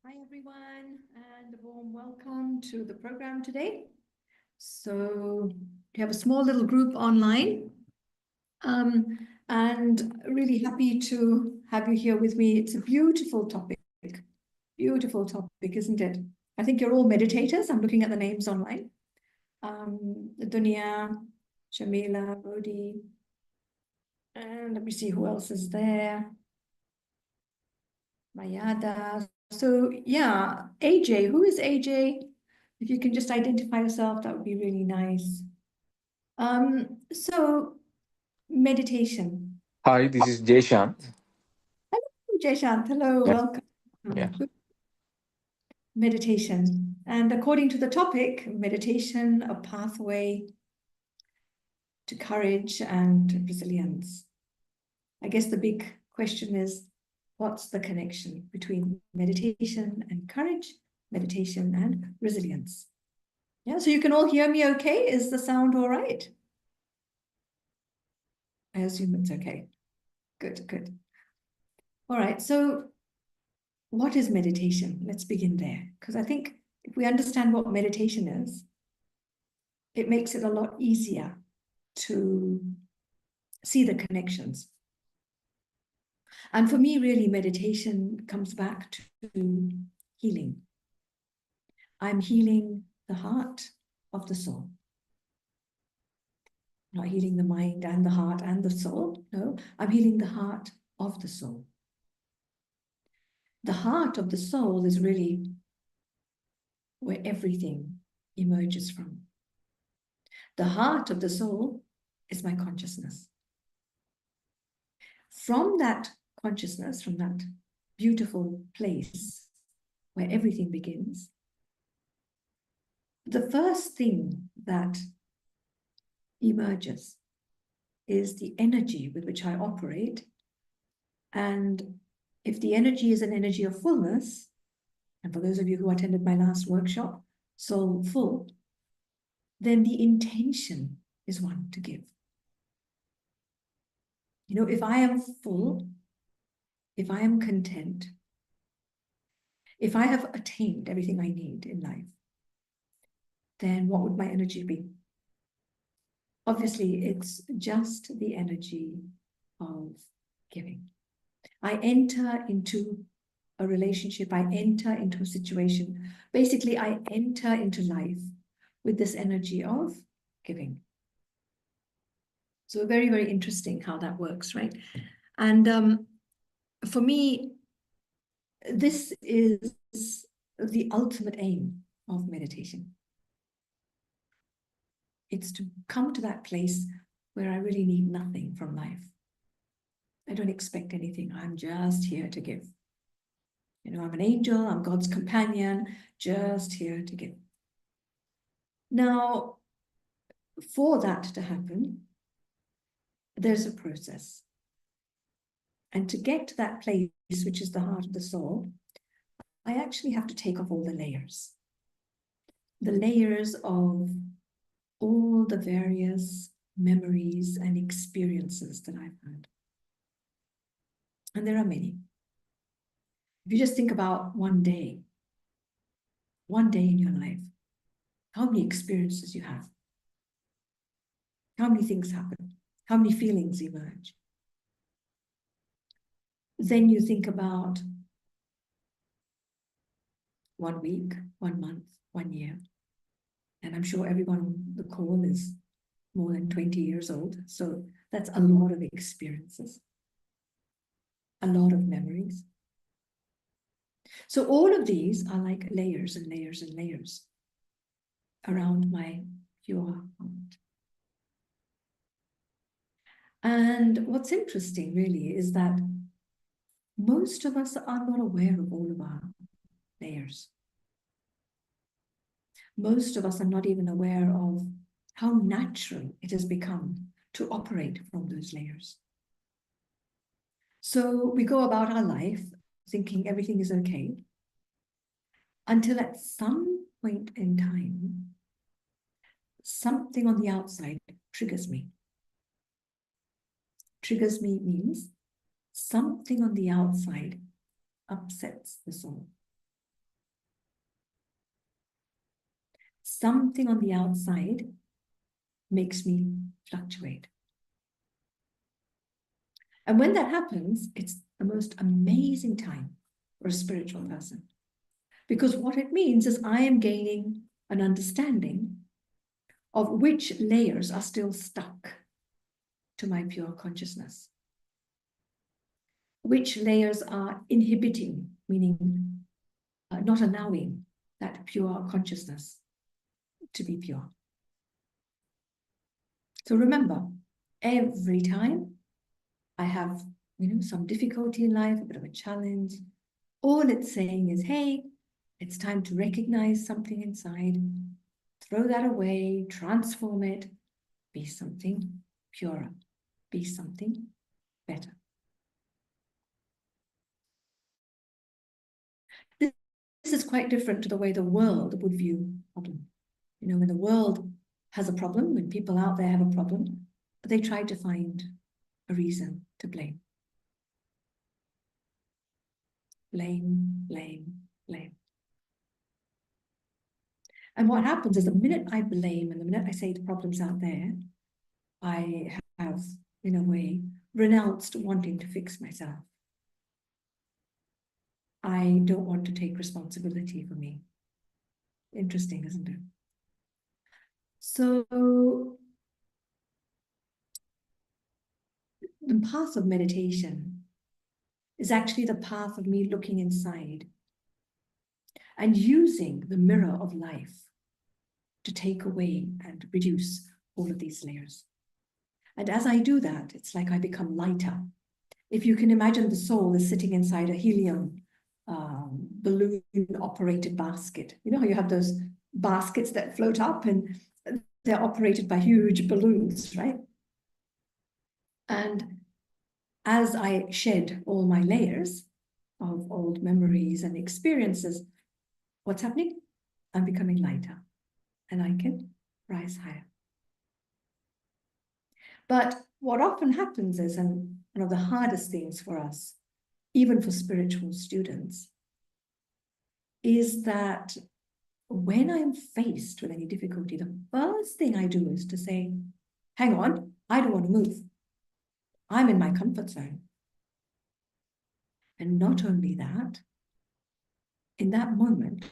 Hi, everyone, and a warm welcome to the program today. So we have a small little group online, and really happy to have you here with me. It's a beautiful topic, isn't it? I think you're all meditators. I'm looking at the names online. Dunya, Shamila, Bodhi, and let me see who else is there. Mayada. So yeah, AJ, who is AJ? If you can just identify yourself, that would be really nice. So meditation. Hi, this is Jayshant. Hello, Jayshant. Hello, Yeah, welcome. yeah. Meditation. And according to the topic, meditation, a pathway to courage and resilience. I guess the big question is, what's the connection between meditation and courage, meditation and resilience? Yeah, so you can all hear me okay? Is the sound all right? I assume it's okay. Good, good. All right, so what is meditation? Let's begin there, because I think if we understand what meditation is, it makes it a lot easier to see the connections. And for me, really, meditation comes back to healing. I'm healing the heart of the soul. Not healing the mind and the heart and the soul. No, I'm healing the heart of the soul. The heart of the soul is really where everything emerges from. The heart of the soul is my consciousness. From that consciousness, from that beautiful place where everything begins, the first thing that emerges is the energy with which I operate. And if the energy is an energy of fullness, and for those of you who attended my last workshop, Soul Full, then the intention is one to give. You know, if I am full, if I am content, if I have attained everything I need in life, then what would my energy be? Obviously, it's just the energy of giving. I enter into a relationship, I enter into a situation. Basically, I enter into life with this energy of giving. So very, very interesting how that works, right? And for me, this is the ultimate aim of meditation. It's to come to that place where I really need nothing from life. I don't expect anything. I'm just here to give. You know, I'm an angel, I'm God's companion, just here to give. Now, for that to happen, there's a process. And to get to that place, which is the heart of the soul, I actually have to take off all the layers. The layers of all the various memories and experiences that I've had. And there are many. If you just think about one day in your life, how many experiences you have, how many things happen, how many feelings emerge. Then you think about 1 week, 1 month, 1 year. And I'm sure everyone on the call is more than 20 years old. So that's a lot of experiences, a lot of memories. So all of these are like layers and layers and layers around my pure heart. And what's interesting really is that most of us are not aware of all of our layers. Most of us are not even aware of how natural it has become to operate from those layers. So we go about our life thinking everything is okay, until at some point in time, something on the outside triggers me. Triggers me means something on the outside upsets the soul. something on the outside makes me fluctuate. And when that happens, it's the most amazing time for a spiritual person. Because what it means is I am gaining an understanding of which layers are still stuck to my pure consciousness. Which layers are inhibiting, meaning not allowing that pure consciousness to be pure. So remember, every time I have, some difficulty in life, a bit of a challenge, all it's saying is, hey, it's time to recognize something inside, throw that away, transform it, be something purer, be something better. This is quite different to the way the world would view problem. When the world has a problem, when people out there have a problem, they try to find a reason to blame. Blame, blame, blame. And what happens is the minute I blame and the minute I say the problem's out there, I have, in a way, renounced wanting to fix myself. I don't want to take responsibility for me. Interesting, isn't it? So the path of meditation is actually the path of me looking inside and using the mirror of life to take away and reduce all of these layers. And as I do that, it's like I become lighter. If you can imagine the soul is sitting inside a helium balloon-operated basket. You know how you have those baskets that float up and they're operated by huge balloons, right? And as I shed all my layers of old memories and experiences, what's happening? I'm becoming lighter and I can rise higher. But what often happens is, and one of the hardest things for us, even for spiritual students, is that when I'm faced with any difficulty, the first thing I do is to say, hang on, I don't want to move. I'm in my comfort zone. And not only that, in that moment,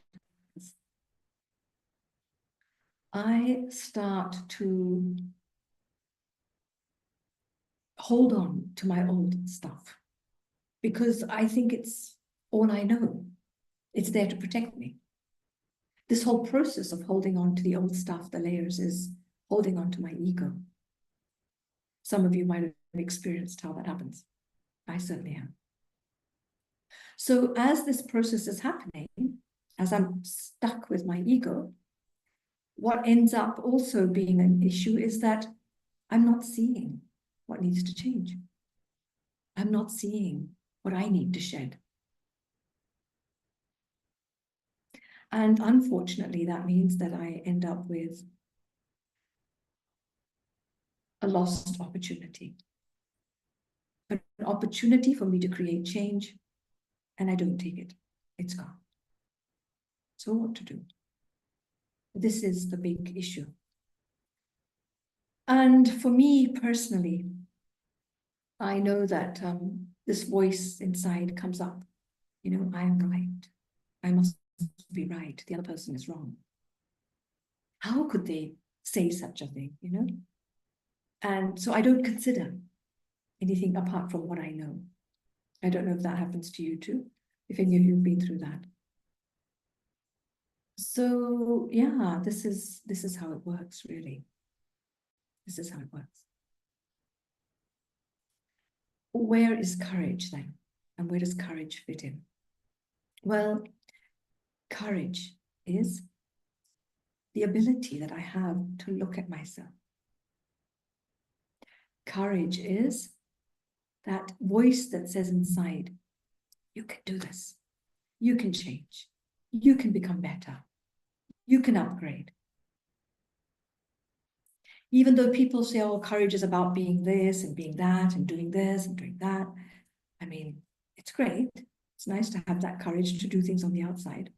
I start to hold on to my old stuff because I think it's all I know. It's there to protect me. This whole process of holding on to the old stuff, the layers, is holding on to my ego. Some of you might have experienced how that happens. I certainly have. So as this process is happening, as I'm stuck with my ego, what ends up also being an issue is that I'm not seeing what needs to change. I'm not seeing what I need to shed. And unfortunately, that means that I end up with a lost opportunity. An opportunity for me to create change, and I don't take it. It's gone. So what to do? This is the big issue. And for me personally, I know that this voice inside comes up. I am right. I must be right. The other person is wrong. How could they say such a thing, And so I don't consider anything apart from what I know. I don't know if that happens to you too, if any of you have been through that. So yeah, this is how it works, really. This is how it works. Where is courage then? And where does courage fit in? Well, courage is the ability that I have to look at myself. Courage is that voice that says inside, you can do this. You can change. You can become better. You can upgrade. Even though people say, oh, courage is about being this and being that and doing this and doing that. I mean, it's great. It's nice to have that courage to do things on the outside.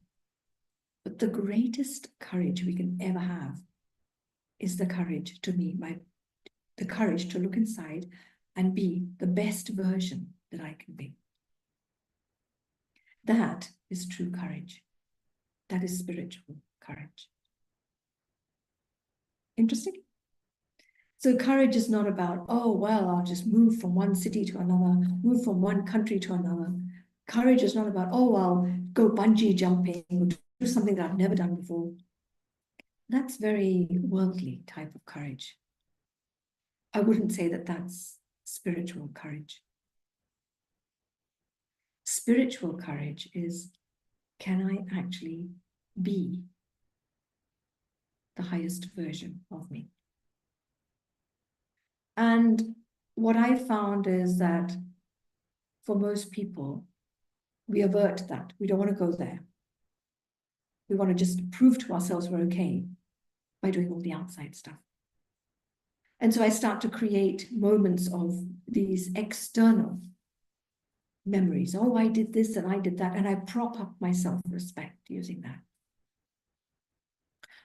But the greatest courage we can ever have is the courage to the courage to look inside and be the best version that I can be. That is true courage. That is spiritual courage. Interesting? So courage is not about, oh, well, I'll just move from one city to another, move from one country to another. Courage is not about, oh, I'll go bungee jumping or do something that I've never done before. That's very worldly type of courage. I wouldn't say that that's spiritual courage. Spiritual courage is, can I actually be the highest version of me? And what I found is that for most people, we avert that. We don't want to go there. We want to just prove to ourselves we're okay by doing all the outside stuff. And so I start to create moments of these external memories. Oh, I did this and I did that. And I prop up my self-respect using that.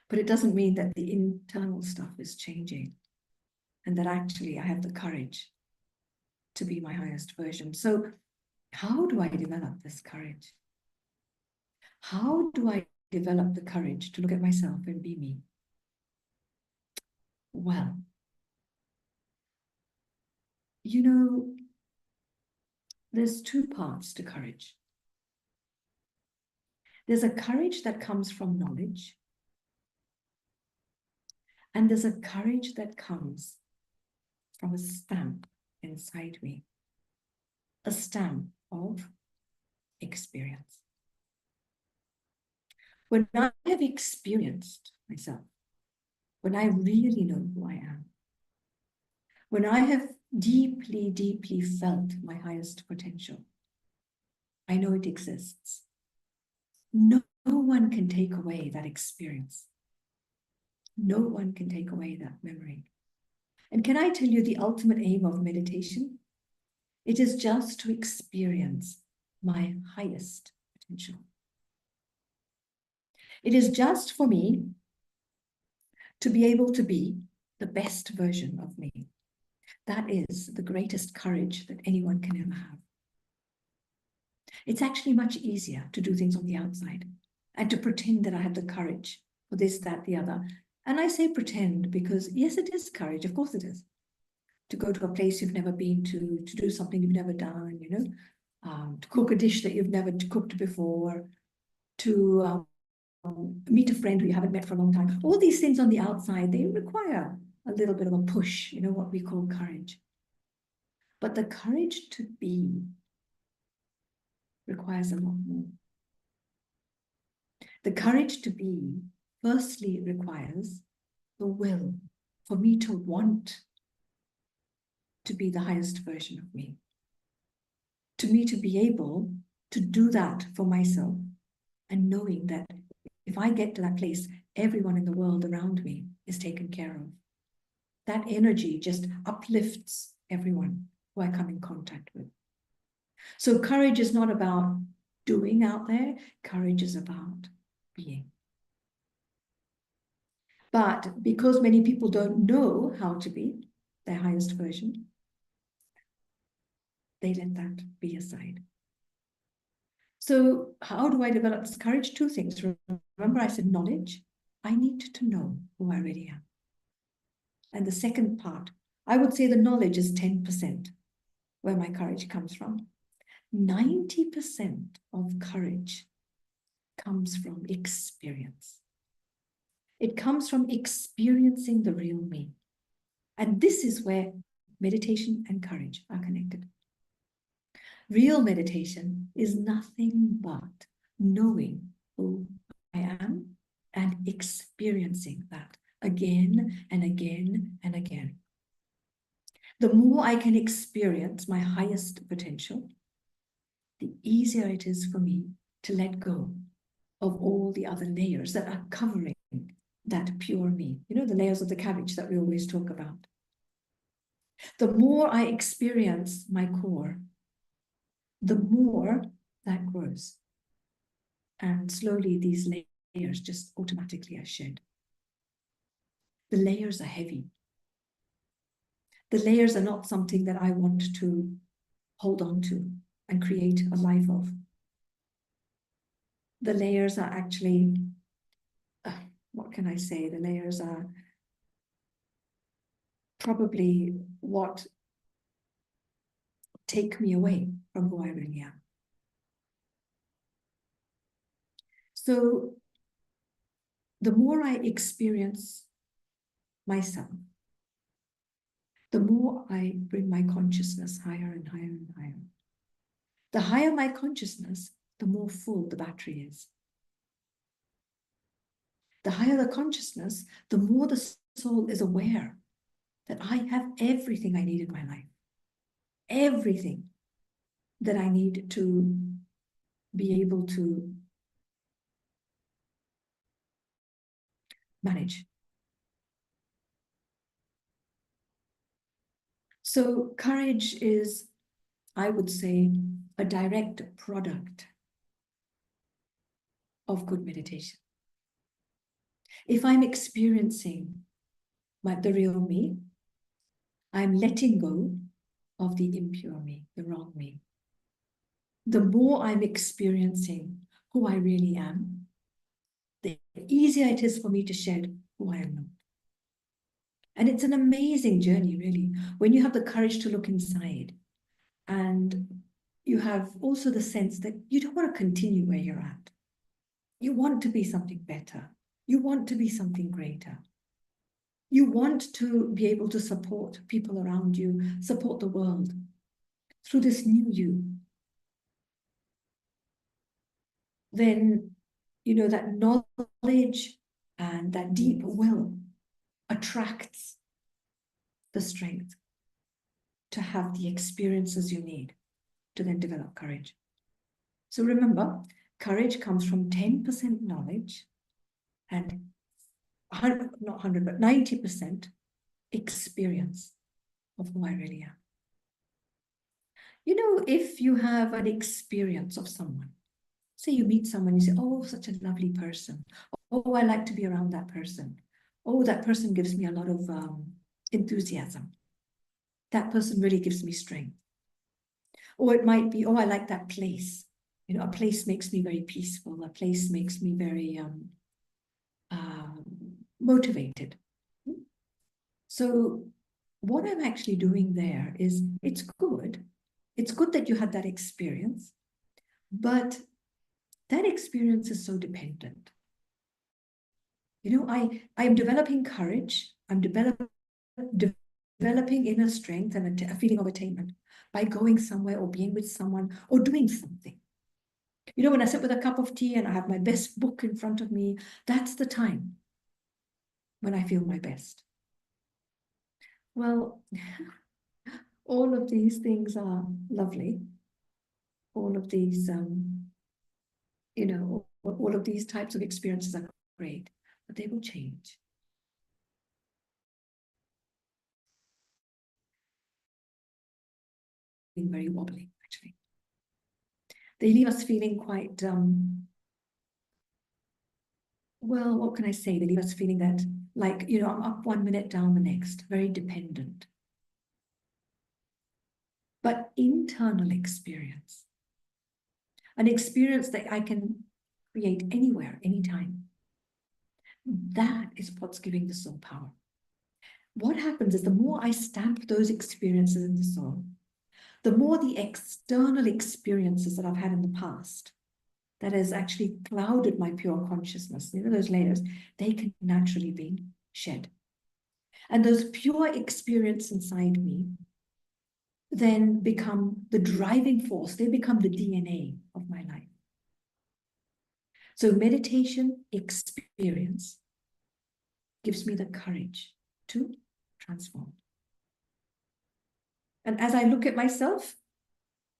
But it doesn't mean that the internal stuff is changing and that actually I have the courage to be my highest version. So how do I develop this courage? How do I develop the courage to look at myself and be me? Well, you know, there's two parts to courage. There's a courage that comes from knowledge, and there's a courage that comes from a stamp inside me, a stamp of experience. When I have experienced myself, when I really know who I am, when I have deeply, deeply felt my highest potential, I know it exists. No one can take away that experience. No one can take away that memory. And can I tell you the ultimate aim of meditation? It is just to experience my highest potential. It is just for me to be able to be the best version of me. That is the greatest courage that anyone can ever have. It's actually much easier to do things on the outside and to pretend that I have the courage for this, that, the other. And I say pretend because, yes, it is courage. Of course it is. To go to a place you've never been to do something you've never done, you know, to cook a dish that you've never cooked before, to meet a friend who you haven't met for a long time. All these things on the outside, they require a little bit of a push, you know, what we call courage. But the courage to be requires a lot more. The courage to be, firstly, requires the will for me to want to be the highest version of me. To me to be able to do that for myself and knowing that if I get to that place, everyone in the world around me is taken care of. That energy just uplifts everyone who I come in contact with. So courage is not about doing out there. Courage is about being. But because many people don't know how to be their highest version, they let that be aside. So how do I develop this courage? Two things. Remember I said knowledge. I need to know who I really am. And the second part, I would say the knowledge is 10% where my courage comes from. 90% of courage comes from experience. It comes from experiencing the real me. And this is where meditation and courage are connected. Real meditation is nothing but knowing who I am and experiencing that again and again and again. The more I can experience my highest potential, the easier it is for me to let go of all the other layers that are covering that pure me. You know, the layers of the cabbage that we always talk about. The more I experience my core, the more that grows. And slowly these layers just automatically are shed. The layers are heavy. The layers are not something that I want to hold on to and create a life of. The layers are actually, what can I say? The layers are probably what take me away from who I really am. So the more I experience myself, the more I bring my consciousness higher and higher and higher. The higher my consciousness, the more full the battery is. The higher the consciousness, the more the soul is aware that I have everything I need in my life. Everything that I need to be able to manage. So courage is, I would say, a direct product of good meditation. If I'm experiencing the real me, I'm letting go of the impure me, the wrong me. The more I'm experiencing who I really am, the easier it is for me to shed who I am not. And it's an amazing journey, really, when you have the courage to look inside and you have also the sense that you don't want to continue where you're at. You want to be something better. You want to be something greater. You want to be able to support people around you, support the world through this new you. Then, that knowledge and that deep will attracts the strength to have the experiences you need to then develop courage. So remember, courage comes from 10% knowledge and 90% experience of who I really am. If you have an experience of someone, say you meet someone, you say, oh, such a lovely person. Oh, I like to be around that person. Oh, that person gives me a lot of enthusiasm. That person really gives me strength. Or it might be, oh, I like that place. A place makes me very peaceful. A place makes me very motivated. So what I'm actually doing there is, it's good. It's good that you had that experience, but that experience is so dependent. I'm developing courage. I'm developing inner strength and a feeling of attainment by going somewhere or being with someone or doing something. When I sit with a cup of tea and I have my best book in front of me, that's the time when I feel my best. Well, all of these things are lovely. All of these, all of these types of experiences are great, but they will change. Being very wobbly, actually. They leave us feeling quite, well, what can I say? They leave us feeling that, like, I'm up 1 minute, down the next, very dependent. But internal experience, an experience that I can create anywhere, anytime, that is what's giving the soul power. What happens is the more I stamp those experiences in the soul, the more the external experiences that I've had in the past that has actually clouded my pure consciousness, those layers, they can naturally be shed. And those pure experiences inside me then become the driving force. They become the DNA of my life. So meditation experience gives me the courage to transform. And as I look at myself,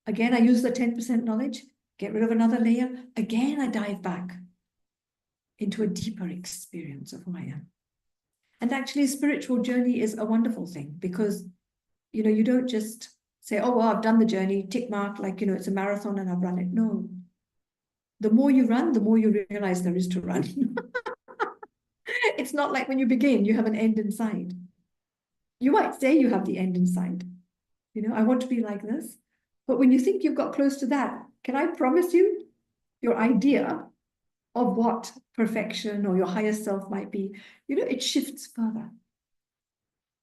again, I use the 10% knowledge, get rid of another layer. Again, I dive back into a deeper experience of who I am. And actually, a spiritual journey is a wonderful thing because, you don't just say, oh, well, I've done the journey, tick mark, like, it's a marathon and I've run it. No. The more you run, the more you realize there is to run. It's not like when you begin, you have an end in sight. You might say you have the end in sight. I want to be like this. But when you think you've got close to that, can I promise you, your idea of what perfection or your higher self might be, it shifts further.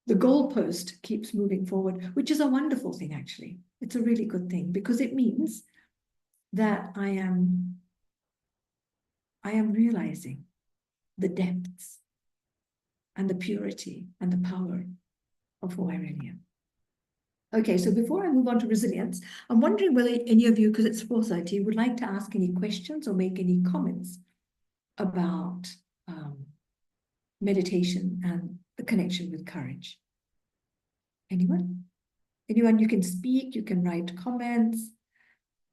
The goalpost keeps moving forward, which is a wonderful thing, actually. It's a really good thing because it means that I am realizing the depths and the purity and the power of who I really am. Okay, so before I move on to resilience, I'm wondering whether any of you, because it's 4:30, would like to ask any questions or make any comments about meditation and the connection with courage. Anyone? Anyone? You can speak, you can write comments.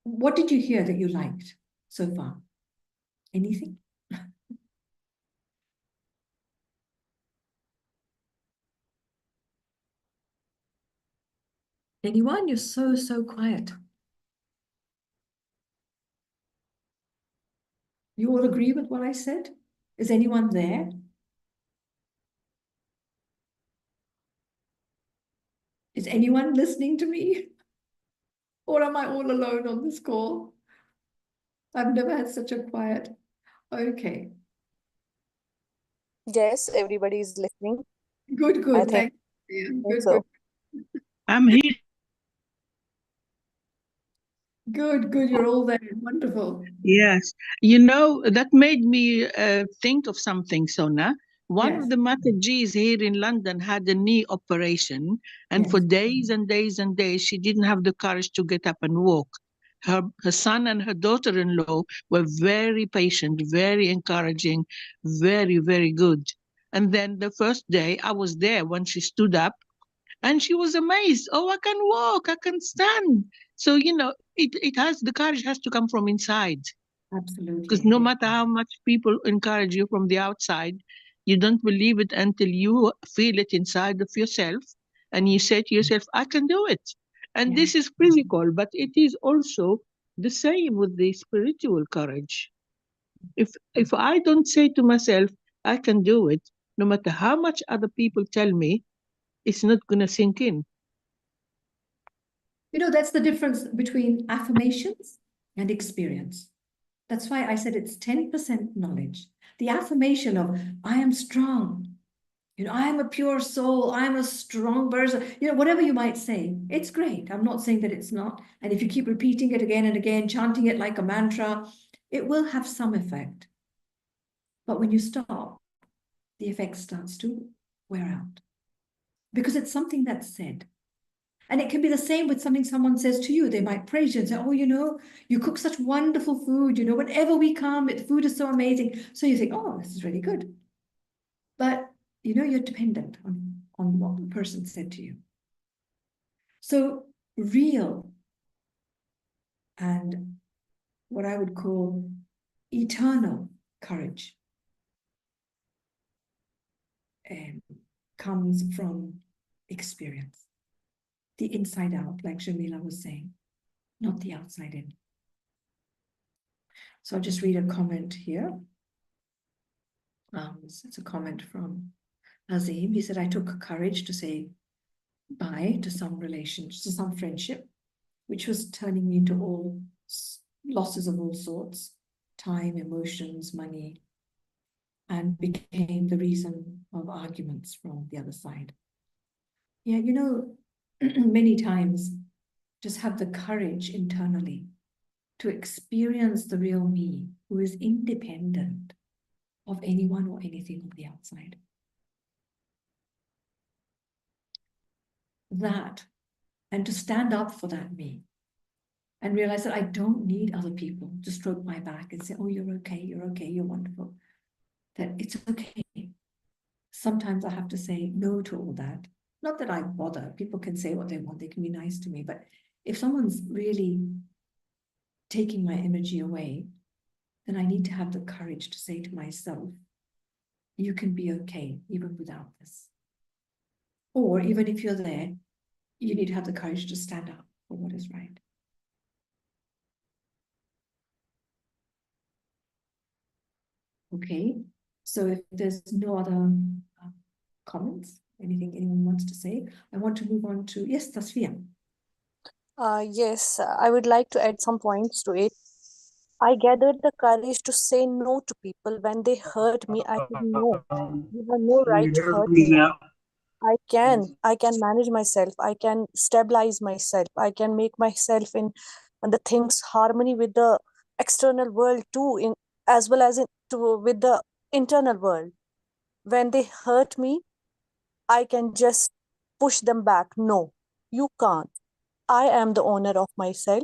What did you hear that you liked so far? Anything? Anyone? You're so quiet. You all agree with what I said? Is anyone there? Is anyone listening to me? Or am I all alone on this call? I've never had such a quiet. Okay. Yes, everybody is listening. Good, I good. think, Thank you. think Good, so. I'm here. good. Good. You're all there. Wonderful. Yes. That made me think of something, Sona. One Yes. of the Mataji's here in London had a knee operation, and for Yes. days and days and days, she didn't have the courage to get up and walk. Her son and her daughter-in-law were very patient, very encouraging, very, very good. And then the first day I was there when she stood up, and she was amazed. Oh, I can walk, I can stand. So, the courage has to come from inside. Because Absolutely. no Yeah. matter how much people encourage you from the outside, you don't believe it until you feel it inside of yourself and you say to yourself, I can do it. And Yeah. this is physical, but it is also the same with the spiritual courage. If I don't say to myself, I can do it, no matter how much other people tell me, it's not going to sink in. That's the difference between affirmations and experience. That's why I said it's 10% knowledge. The affirmation of, I am strong. I am a pure soul. I'm a strong person. Whatever you might say, it's great. I'm not saying that it's not. And if you keep repeating it again and again, chanting it like a mantra, it will have some effect. But when you stop, the effect starts to wear out because it's something that's said. And it can be the same with something someone says to you. They might praise you and say, oh, you cook such wonderful food. Whenever we come, the food is so amazing. So you think, oh, this is really good. But, you're dependent on what the person said to you. So real and what I would call eternal courage comes from experience. The inside out, like Jamila was saying, not the outside in. So I'll just read a comment here. It's a comment from Azim. He said, I took courage to say bye to some relationship, to some friendship, which was turning me into all losses of all sorts, time, emotions, money, and became the reason of arguments from the other side. Yeah, many times just have the courage internally to experience the real me who is independent of anyone or anything on the outside. That, and to stand up for that me and realize that I don't need other people to stroke my back and say, oh, you're okay, you're wonderful. That it's okay. Sometimes I have to say no to all that. Not that I bother. People can say what they want. They can be nice to me. But if someone's really taking my energy away, then I need to have the courage to say to myself, you can be okay even without this. Or even if you're there, you need to have the courage to stand up for what is right. Okay, so if there's no other comments, anything anyone wants to say, I want to move on to, yes, Tasfia. Yes, I would like to add some points to it. I gathered the courage to say no to people when they hurt me. I said, no, you have no right to hurt me now. I can manage myself. I can stabilize myself. I can make myself in the things harmony with the external world too, in as well as with the internal world. When they hurt me, I can just push them back. No, you can't. I am the owner of myself.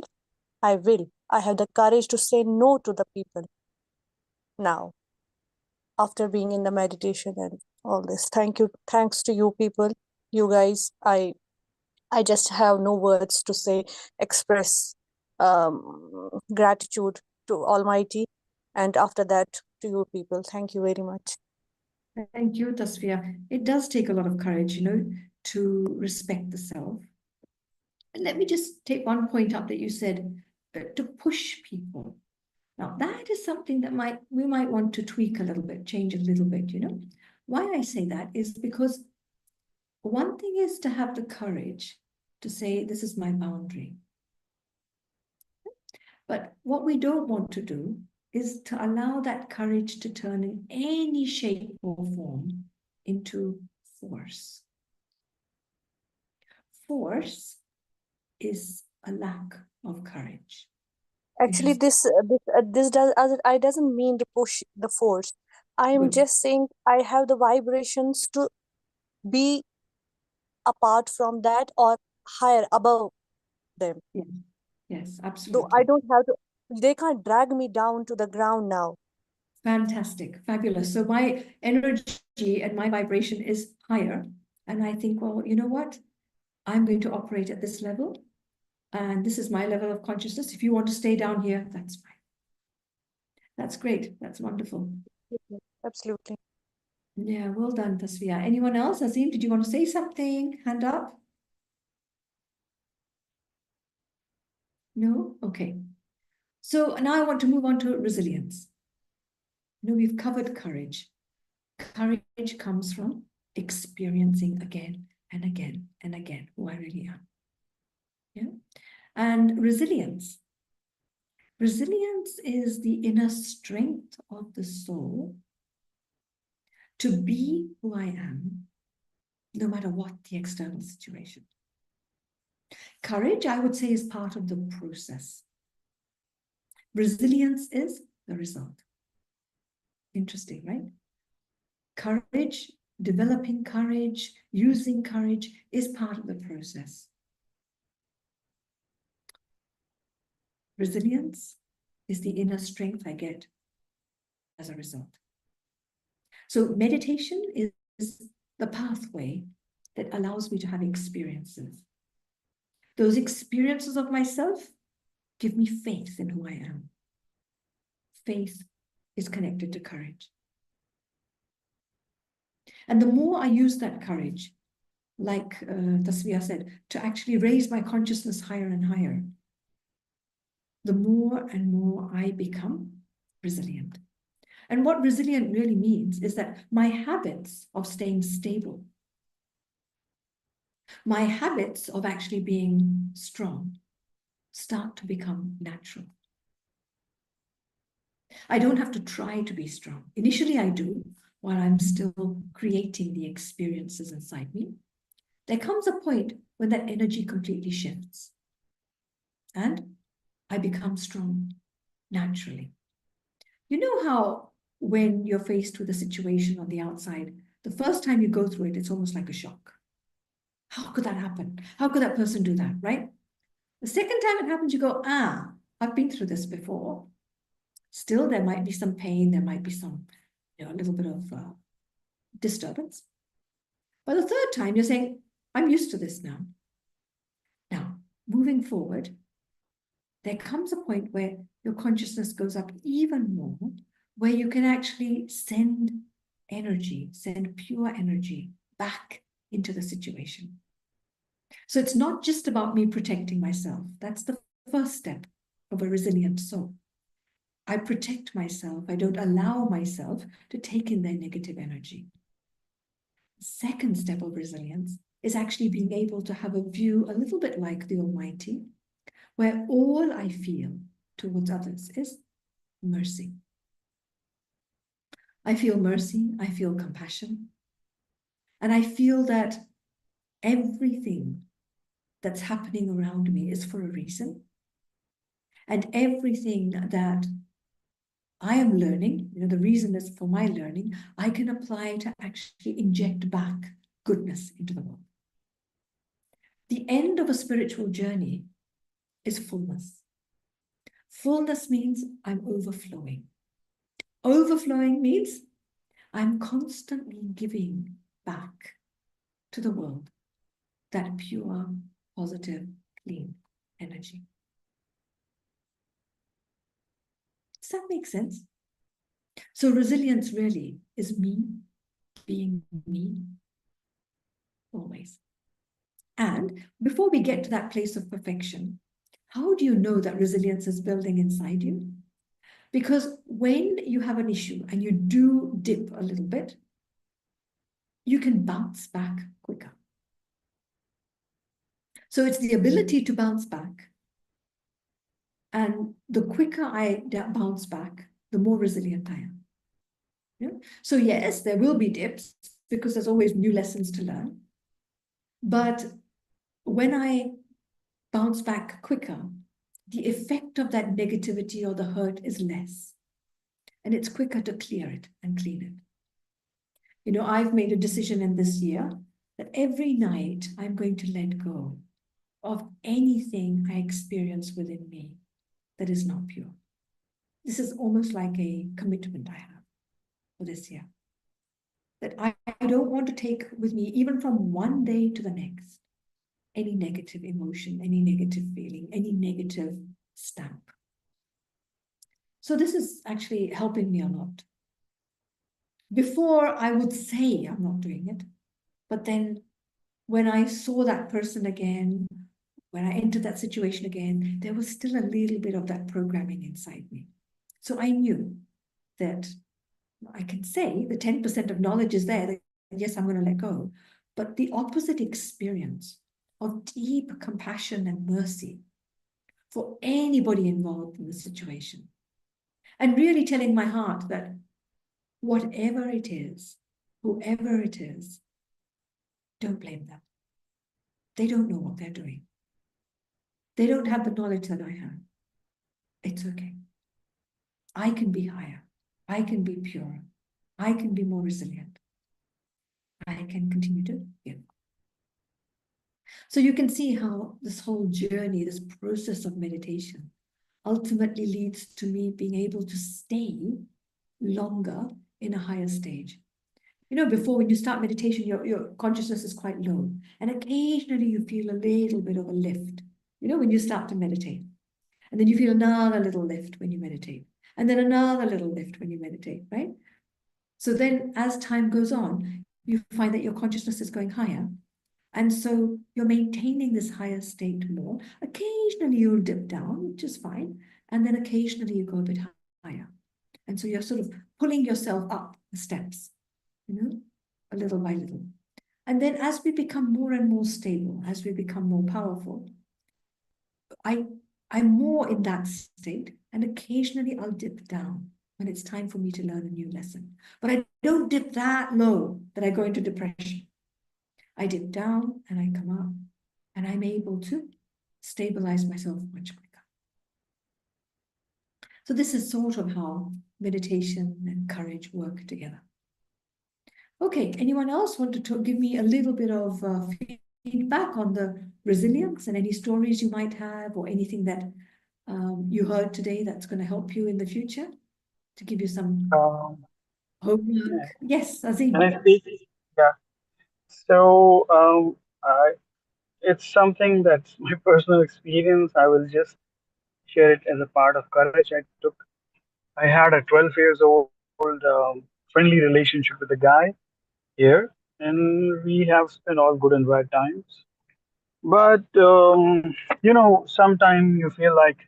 I will. I have the courage to say no to the people now, after being in the meditation and all this. Thank you. Thanks to you people, you guys. I just have no words to say, express gratitude to Almighty. And after that, to you people. Thank you very much. Thank you, Tasfia. It does take a lot of courage, to respect the self. And let me just take one point up that you said, to push people. Now, that is something that we might want to tweak a little bit, change a little bit, Why I say that is because one thing is to have the courage to say, this is my boundary. But what we don't want to do is to allow that courage to turn in any shape or form into force. Force is a lack of courage. Actually, this doesn't mean to push the force. I am Good. just saying I have the vibrations to be apart from that or higher above them. Yes, Though absolutely. I don't have to, they can't drag me down to the ground now. Fantastic, fabulous. So my energy and my vibration is higher. And I think, well, you know what? I'm going to operate at this level. And this is my level of consciousness. If you want to stay down here, that's fine. That's great. That's wonderful. Absolutely. Yeah, well done, Tasfia. Anyone else? Azim, did you want to say something? Hand up? No? Okay. So now I want to move on to resilience. We've covered courage. Courage comes from experiencing again and again and again who I really am. Yeah. And resilience. Resilience is the inner strength of the soul to be who I am, no matter what the external situation. Courage, I would say, is part of the process. Resilience is the result. Interesting, right? Courage, developing courage, using courage is part of the process. Resilience is the inner strength I get as a result. So meditation is the pathway that allows me to have experiences. Those experiences of myself give me faith in who I am. Faith is connected to courage. And the more I use that courage, like Taswiya said, to actually raise my consciousness higher and higher, the more and more I become resilient. And what resilient really means is that my habits of staying stable, my habits of actually being strong start to become natural. I don't have to try to be strong. Initially, I do, while I'm still creating the experiences inside me. There comes a point when that energy completely shifts and I become strong naturally. You know how when you're faced with a situation on the outside, the first time you go through it, it's almost like a shock. How could that happen? How could that person do that, right? The second time it happens, you go, I've been through this before. Still, there might be some pain, there might be some, a little bit of disturbance. But the third time, you're saying, I'm used to this now. Now, moving forward, there comes a point where your consciousness goes up even more, where you can actually send energy, send pure energy back into the situation. So it's not just about me protecting myself. That's the first step of a resilient soul. I protect myself. I don't allow myself to take in their negative energy. Second step of resilience is actually being able to have a view a little bit like the Almighty, where all I feel towards others is mercy. I feel mercy, I feel compassion, and I feel that everything that's happening around me is for a reason. And everything that I am learning, the reason is for my learning, I can apply to actually inject back goodness into the world. The end of a spiritual journey is fullness. Fullness means I'm overflowing. Overflowing means I'm constantly giving back to the world that pure, positive, clean energy. Does that make sense? So resilience really is me being me always. And before we get to that place of perfection, how do you know that resilience is building inside you? Because when you have an issue and you do dip a little bit, you can bounce back quicker. So it's the ability to bounce back. And the quicker I bounce back, the more resilient I am. Yeah? So yes, there will be dips because there's always new lessons to learn. But when I bounce back quicker, the effect of that negativity or the hurt is less. And it's quicker to clear it and clean it. I've made a decision in this year that every night I'm going to let go of anything I experience within me that is not pure. This is almost like a commitment I have for this year. That I don't want to take with me, even from one day to the next, any negative emotion, any negative feeling, any negative stamp. So this is actually helping me a lot. Before, I would say I'm not doing it. But then when I saw that person again, when I entered that situation again, there was still a little bit of that programming inside me. So I knew that I can say the 10% of knowledge is there, that yes, I'm going to let go. But the opposite experience of deep compassion and mercy for anybody involved in the situation. And really telling my heart that whatever it is, whoever it is, don't blame them. They don't know what they're doing. They don't have the knowledge that I have. It's okay. I can be higher. I can be pure. I can be more resilient. I can continue to give. So you can see how this whole journey, this process of meditation, ultimately leads to me being able to stay longer in a higher stage. Before when you start meditation, your consciousness is quite low. And occasionally you feel a little bit of a lift, when you start to meditate. And then you feel another little lift when you meditate. And then another little lift when you meditate, right? So then as time goes on, you find that your consciousness is going higher. And so you're maintaining this higher state more. Occasionally you'll dip down, which is fine. And then occasionally you go a bit higher. And so you're sort of pulling yourself up the steps, a little by little. And then as we become more and more stable, as we become more powerful, I'm more in that state, and occasionally I'll dip down when it's time for me to learn a new lesson. But I don't dip that low that I go into depression. I dip down and I come up, and I'm able to stabilize myself much quicker. So this is sort of how meditation and courage work together. Okay, anyone else want to give me a little bit of feedback on the resilience and any stories you might have or anything that you heard today that's going to help you in the future to give you some homework? Yes, Azim. Can I speak? Yeah. So it's something that's my personal experience. I will just share it as a part of courage I took. I had a 12 years old friendly relationship with a guy here, and we have spent all good and bad times. But sometimes you feel like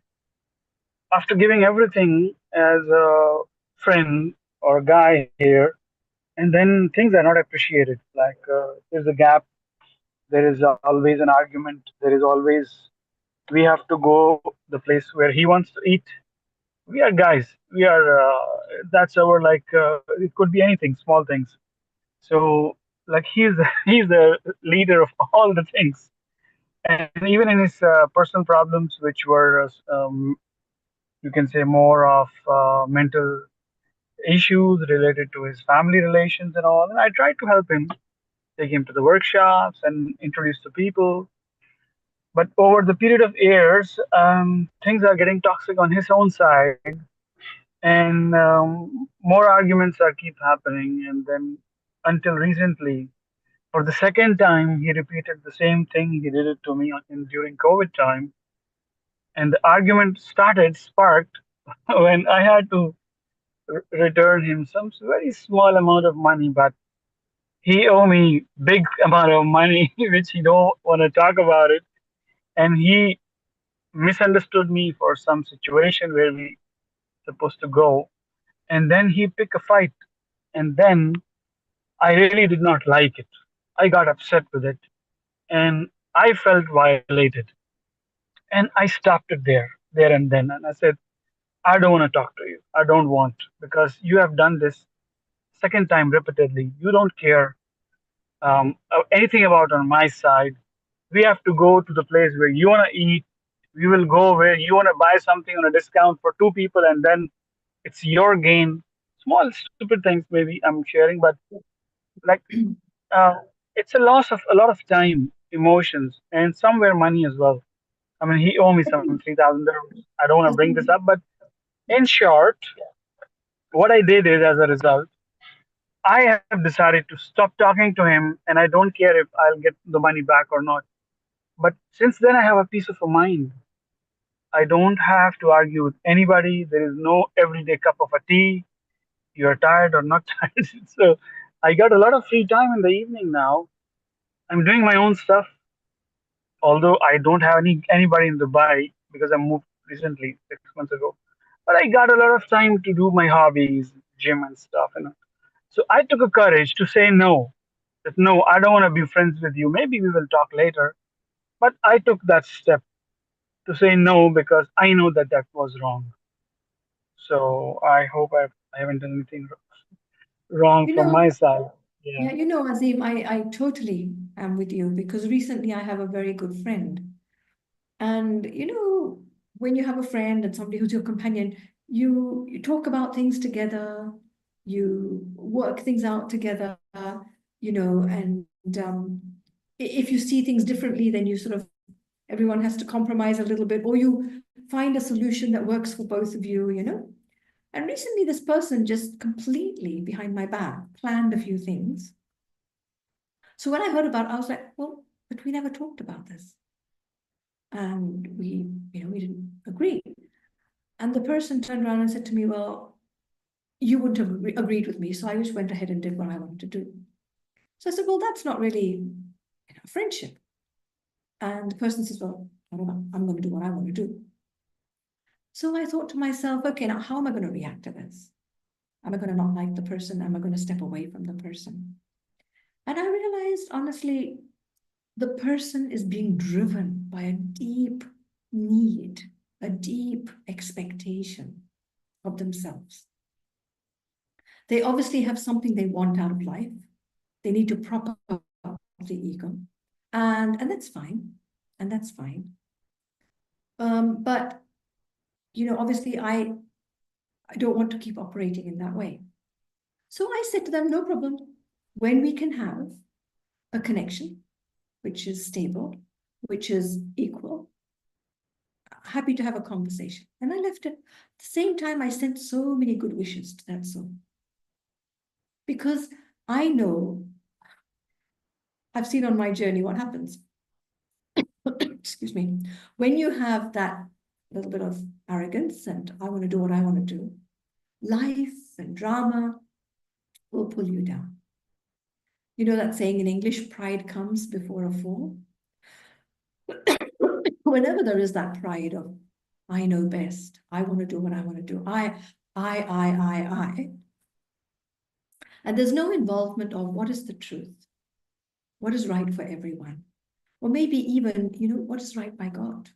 after giving everything as a friend or a guy here, and then things are not appreciated. Like there's a gap, there is always an argument, there is always we have to go the place where he wants to eat. We are guys. We are. That's our like. It could be anything, small things. So like he's the leader of all the things, and even in his personal problems, which were you can say more of mental issues related to his family relations and all. And I tried to help him, take him to the workshops and introduce to people. But over the period of years, things are getting toxic on his own side, and more arguments are keep happening. And then until recently, for the second time, he repeated the same thing. He did it to me during COVID time, and the argument sparked when I had to return him some very small amount of money, but he owe me big amount of money, which he don't want to talk about it, and he misunderstood me for some situation where we supposed to go, and then he picked a fight, and then I really did not like it. I got upset with it, and I felt violated, and I stopped it there and then, and I said, I don't want to talk to you. I don't want, because you have done this second time repeatedly. You don't care anything about on my side. We have to go to the place where you want to eat. We will go where you want to buy something on a discount for two people, and then it's your gain. Small, stupid things, maybe I'm sharing, but like uh, it's a loss of a lot of time, emotions, and somewhere money as well. I mean, he owe me some 3,000 dirhams. I don't want to bring this up, but in short, what I did is, as a result, I have decided to stop talking to him, and I don't care if I'll get the money back or not. But since then, I have a peace of a mind. I don't have to argue with anybody. There is no everyday cup of a tea. You're tired or not tired. So I got a lot of free time in the evening now. I'm doing my own stuff, although I don't have anybody in Dubai because I moved recently 6 months ago. But I got a lot of time to do my hobbies, gym and stuff. So I took a courage to say no. That no, I don't want to be friends with you. Maybe we will talk later. But I took that step to say no because I know that that was wrong. So I hope I haven't done anything wrong You from know, my side. Yeah. yeah, you know, Azim, I totally am with you, because recently I have a very good friend. And you know, when you have a friend and somebody who's your companion, you talk about things together, you work things out together, you know, and if you see things differently, then you sort of, everyone has to compromise a little bit, or you find a solution that works for both of you, you know. And recently, this person just completely behind my back planned a few things. So when I heard about it, I was like, well, but we never talked about this. And we, you know, we didn't agree. And the person turned around and said to me, well, you wouldn't have agreed with me. So I just went ahead and did what I wanted to do. So I said, well, that's not really, you know, friendship. And the person says, well, I don't know, I'm going to do what I want to do. So I thought to myself, okay, now how am I going to react to this? Am I going to not like the person? Am I going to step away from the person? And I realized, honestly, the person is being driven by a deep need, a deep expectation of themselves. They obviously have something they want out of life. They need to prop up the ego. And that's fine. And that's fine. But, you know, obviously I don't want to keep operating in that way. So I said to them, no problem. When we can have a connection, which is stable, which is equal, happy to have a conversation. And I left it. At the same time, I sent so many good wishes to that soul. Because I know, I've seen on my journey what happens. Excuse me. When you have that little bit of arrogance and I want to do what I want to do, life and drama will pull you down. You know that saying in English, pride comes before a fall? Whenever there is that pride of, I know best, I want to do what I want to do, I. And there's no involvement of what is the truth, what is right for everyone, or maybe even, what is right by God.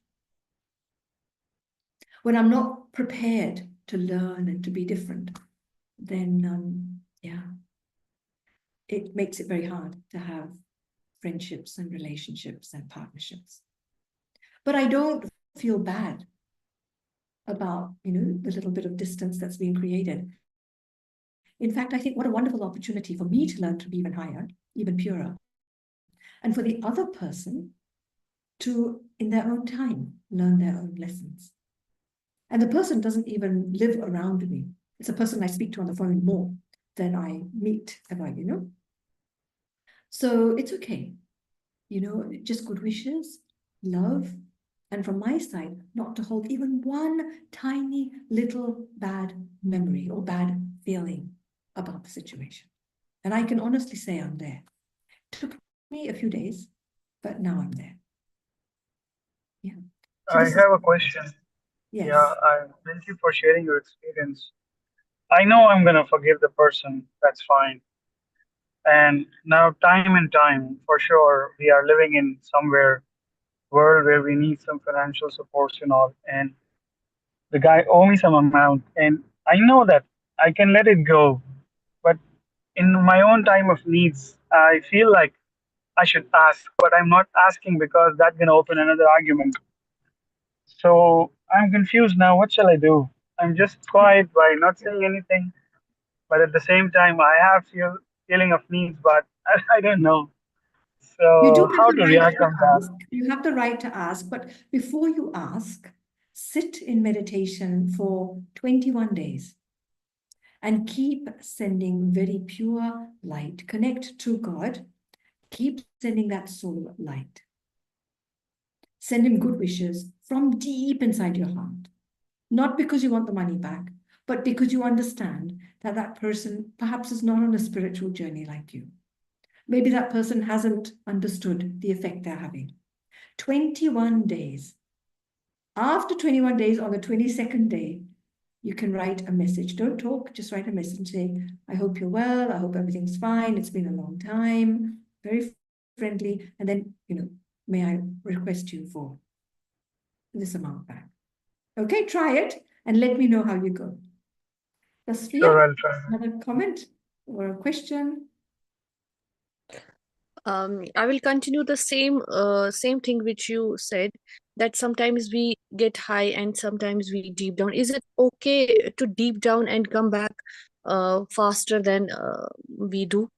When I'm not prepared to learn and to be different, then it makes it very hard to have friendships and relationships and partnerships. But I don't feel bad about, the little bit of distance that's being created. In fact, I think what a wonderful opportunity for me to learn to be even higher, even purer, and for the other person to, in their own time, learn their own lessons. And the person doesn't even live around me. It's a person I speak to on the phone more than I meet ever, So it's okay, just good wishes, love, and from my side, not to hold even one tiny little bad memory or bad feeling about the situation. And I can honestly say I'm there. It took me a few days, but now I'm there. Yeah. So I this have a question. yes. Yeah, thank you for sharing your experience. I know I'm gonna forgive the person. That's fine. And now, time and time, for sure, we are living in somewhere world where we need some financial support and all. And the guy owe me some amount, and I know that I can let it go. But in my own time of needs, I feel like I should ask, but I'm not asking because that's gonna open another argument. So I'm confused now. What shall I do? I'm just quiet by not saying anything, but at the same time, I have feeling of needs, but I don't know. You do So have how the to right react to on that? ask. You have the right to ask, but before you ask, sit in meditation for 21 days and keep sending very pure light. Connect to God. Keep sending that soul light. Send him good wishes from deep inside your heart. Not because you want the money back, but because you understand that that person perhaps is not on a spiritual journey like you. Maybe that person hasn't understood the effect they're having. 21 days. After 21 days, on the 22nd day, you can write a message. Don't talk, just write a message and say, I hope you're well. I hope everything's fine. It's been a long time. Very friendly. And then, may I request you for this amount back? Okay, try it and let me know how you go. Tasfia, Sure, I'll try. another comment or a question? I will continue the same thing which you said, that sometimes we get high and sometimes we deep down. Is it okay to deep down and come back faster than we do?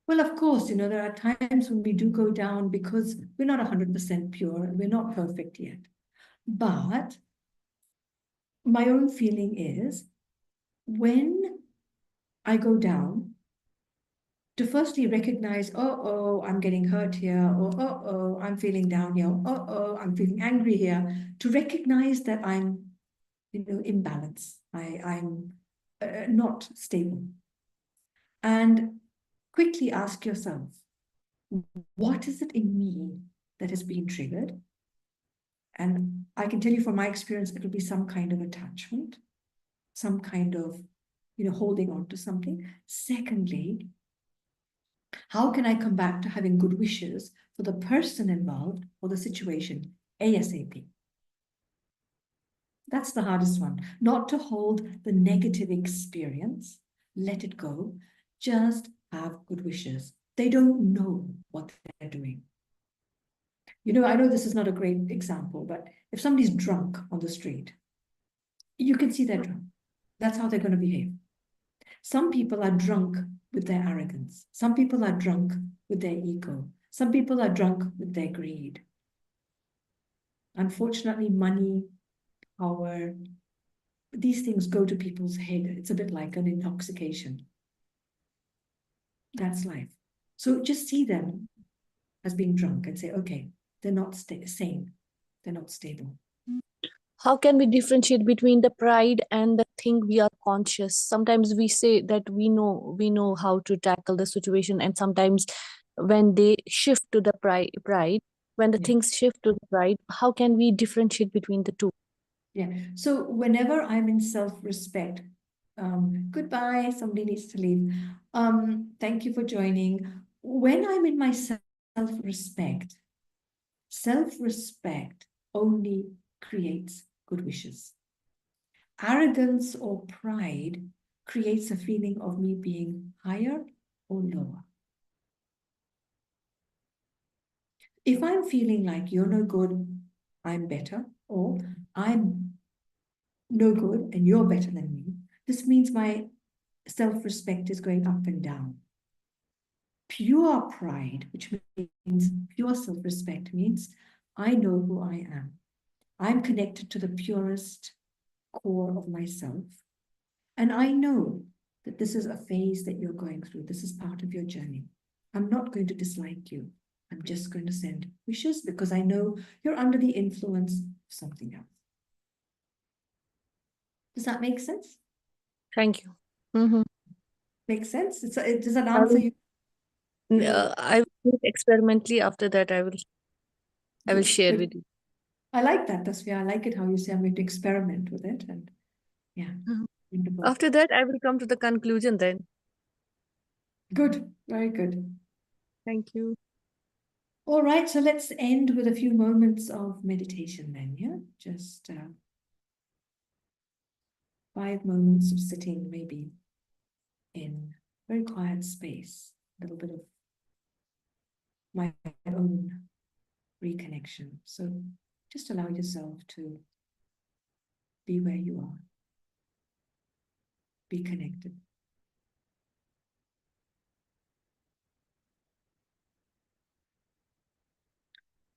Well, of course, there are times when we do go down because we're not 100% pure and we're not perfect yet. But my own feeling is when I go down, to firstly recognize, I'm getting hurt here, or I'm feeling down here, I'm feeling angry here, to recognize that I'm, imbalanced. I'm not stable. And quickly ask yourself, what is it in me that has been triggered? And I can tell you from my experience, it will be some kind of attachment, some kind of, holding on to something. Secondly, how can I come back to having good wishes for the person involved or the situation ASAP? That's the hardest one. Not to hold the negative experience, let it go, just have good wishes. They don't know what they're doing. I know this is not a great example, but if somebody's drunk on the street, you can see they're drunk. That's how they're going to behave. Some people are drunk with their arrogance. Some people are drunk with their ego. Some people are drunk with their greed. Unfortunately, money, power, these things go to people's head. It's a bit like an intoxication. That's life. So just see them as being drunk and say, okay, they're not sane. They're not stable. How can we differentiate between the pride and the thing we are conscious? Sometimes we say that we know how to tackle the situation, and sometimes when they shift to the pride, when the Yeah. things shift to the pride, how can we differentiate between the two? Yeah. So whenever I'm in self-respect, goodbye, somebody needs to leave. Thank you for joining. When I'm in my self-respect, self-respect only creates good wishes. Arrogance or pride creates a feeling of me being higher or lower. If I'm feeling like you're no good, I'm better, or I'm no good and you're better than me, this means my self-respect is going up and down. Pure pride, which means pure self-respect, means I know who I am. I'm connected to the purest core of myself. And I know that this is a phase that you're going through. This is part of your journey. I'm not going to dislike you. I'm just going to send wishes because I know you're under the influence of something else. Does that make sense? Thank you. Mm-hmm. Makes sense? Does that answer you? I will do it experimentally. After that, I will share Good. with you. I like that, Tasvia. I like it how you say I'm going to experiment with it. And yeah, Mhm. wonderful. After that, I will come to the conclusion then. Good, very good. Thank you. All right, so let's end with a few moments of meditation then, yeah? Just 5 moments of sitting maybe in very quiet space, a little bit of my own reconnection. So just allow yourself to be where you are, be connected.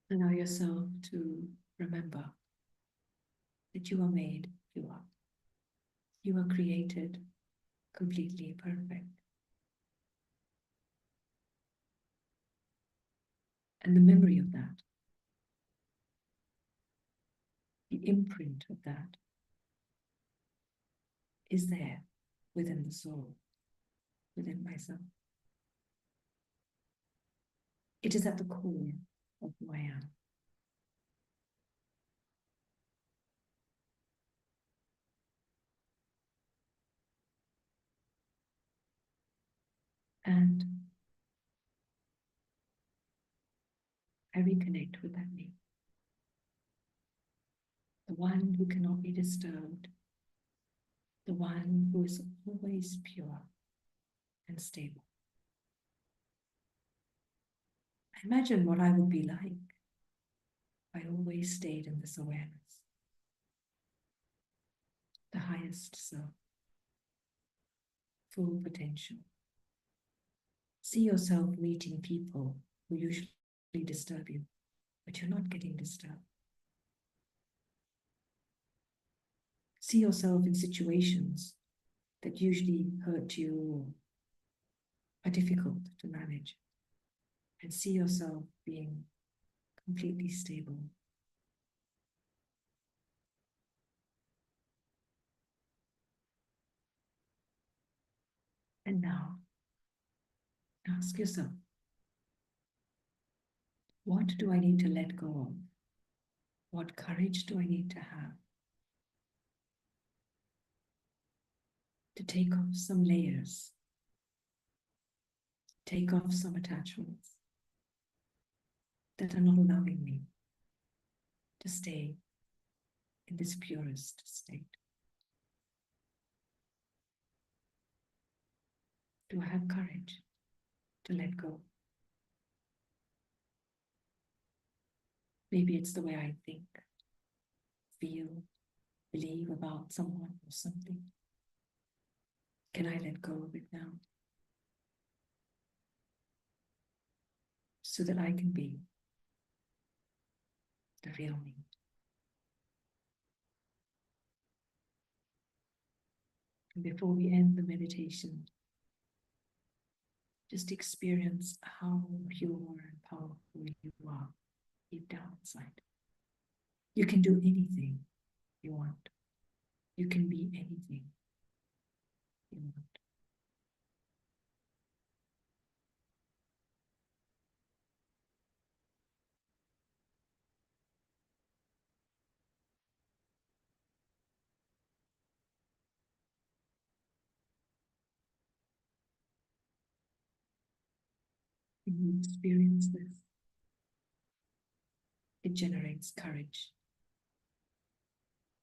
Allow yourself to remember that you are made pure. You are created completely perfect. And the memory of that, the imprint of that, is there within the soul, within myself. It is at the core of who I am. And I reconnect with that me, the one who cannot be disturbed, the one who is always pure and stable. Imagine what I would be like if I always stayed in this awareness, the highest self, full potential. See yourself meeting people who usually disturb you, but you're not getting disturbed. See yourself in situations that usually hurt you or are difficult to manage, and see yourself being completely stable. And now, ask yourself, what do I need to let go of? What courage do I need to have to take off some layers, take off some attachments that are not allowing me to stay in this purest state? Do I have courage to let go? Maybe it's the way I think, feel, believe about someone or something. Can I let go of it now so that I can be the real me? And before we end the meditation, just experience how pure and powerful you are deep down inside. You can do anything you want. You can be anything you want. When you experience this, it generates courage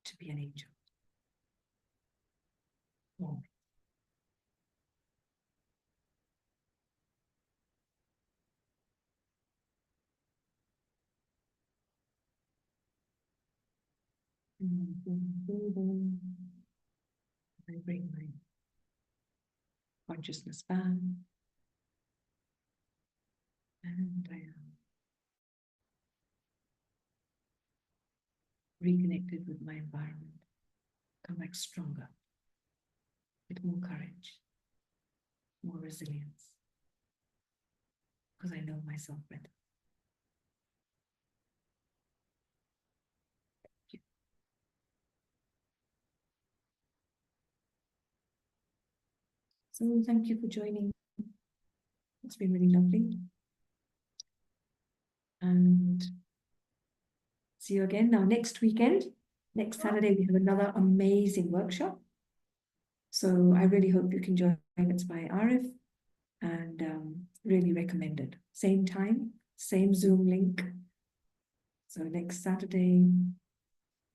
to be an angel. More. I bring my consciousness back, and I am reconnected with my environment. Come back stronger, with more courage, more resilience, because I know myself better. So thank you for joining. It's been really lovely. And see you again now next weekend. Next Saturday, we have another amazing workshop. So I really hope you can join. It's by Arif, and really recommended. Same time, same Zoom link. So next Saturday,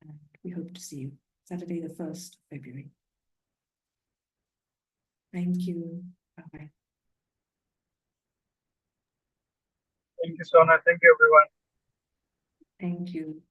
and we hope to see you. Saturday, the 1st of February. Thank you. Bye-bye. Thank you, Sona. Thank you, everyone. Thank you.